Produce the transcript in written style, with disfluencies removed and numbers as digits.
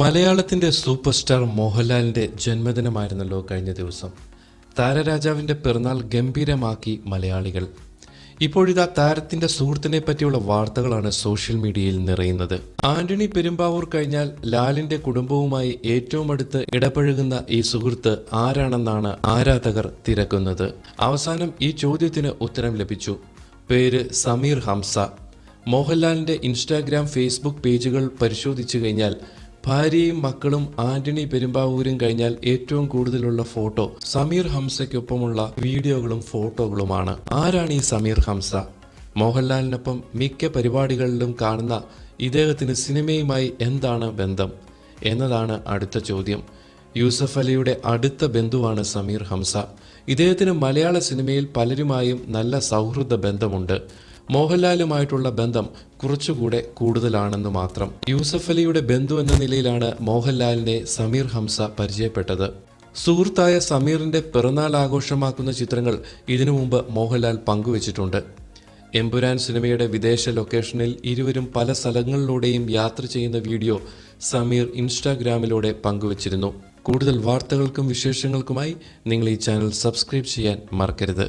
മലയാളത്തിൻ്റെ super star മോഹൻലാലിൻ്റെ ജന്മദിനമായിരുന്നല്ലോ കഴിഞ്ഞ ദിവസം. താരരാജാവിൻ്റെ പിറന്നാൾ ഗംഭീരമാക്കി മലയാളികൾ. ഇപ്പോഴിതാ താരത്തിൻ്റെ സുഹൃത്തിനെ പറ്റിയുള്ള വാർത്തകളാണ് സോഷ്യൽ മീഡിയയിൽ നിറയുന്നത്. ആന്റണി പെരുമ്പാവൂർ കഴിഞ്ഞാൽ ലാലിൻ്റെ കുടുംബവുമായി ഏറ്റവും അടുത്ത് ഇടപഴകുന്ന ഈ സുഹൃത്ത് ആരാണെന്നാണ് ആരാധകർ തിരക്കുന്നത്. അവസാനം ഈ ചോദ്യത്തിന് ഉത്തരം ലഭിച്ചു. പേര് സമീർ ഹംസ. മോഹൻലാലിൻ്റെ ഇൻസ്റ്റാഗ്രാം, ഫേസ്ബുക്ക് പേജുകൾ പരിശോധിച്ചു കഴിഞ്ഞാൽ ഭാര്യയും മക്കളും ആന്റണി പെരുമ്പാവൂരും കഴിഞ്ഞാൽ ഏറ്റവും കൂടുതലുള്ള ഫോട്ടോ സമീർ ഹംസയ്ക്കൊപ്പമുള്ള വീഡിയോകളും ഫോട്ടോകളുമാണ്. ആരാണ് ഈ സമീർ ഹംസ? മോഹൻലാലിനൊപ്പം മിക്ക പരിപാടികളിലും കാണുന്ന ഇദ്ദേഹത്തിന് സിനിമയുമായി എന്താണ് ബന്ധം എന്നതാണ് അടുത്ത ചോദ്യം. യൂസഫ് അലിയുടെ അടുത്ത ബന്ധുവാണ് സമീർ ഹംസ. ഇദ്ദേഹത്തിന് മലയാള സിനിമയിൽ പലരുമായും നല്ല സൗഹൃദ ബന്ധമുണ്ട്. മോഹൻലാലുമായിട്ടുള്ള ബന്ധം കുറച്ചുകൂടെ കൂടുതലാണെന്ന് മാത്രം. യൂസഫ് അലിയുടെ ബന്ധു എന്ന നിലയിലാണ് മോഹൻലാലിനെ സമീർ ഹംസ പരിചയപ്പെട്ടത്. സുഹൃത്തായ സമീറിന്റെ പിറന്നാൾ ആഘോഷമാക്കുന്ന ചിത്രങ്ങൾ ഇതിനു മുമ്പ് മോഹൻലാൽ പങ്കുവച്ചിട്ടുണ്ട്. എമ്പുരാൻ സിനിമയുടെ വിദേശ ലൊക്കേഷനിൽ ഇരുവരും പല സ്ഥലങ്ങളിലൂടെയും യാത്ര ചെയ്യുന്ന വീഡിയോ സമീർ ഇൻസ്റ്റാഗ്രാമിലൂടെ പങ്കുവച്ചിരുന്നു. കൂടുതൽ വാർത്തകൾക്കും വിശേഷങ്ങൾക്കുമായി നിങ്ങൾ ഈ ചാനൽ സബ്സ്ക്രൈബ് ചെയ്യാൻ മറക്കരുത്.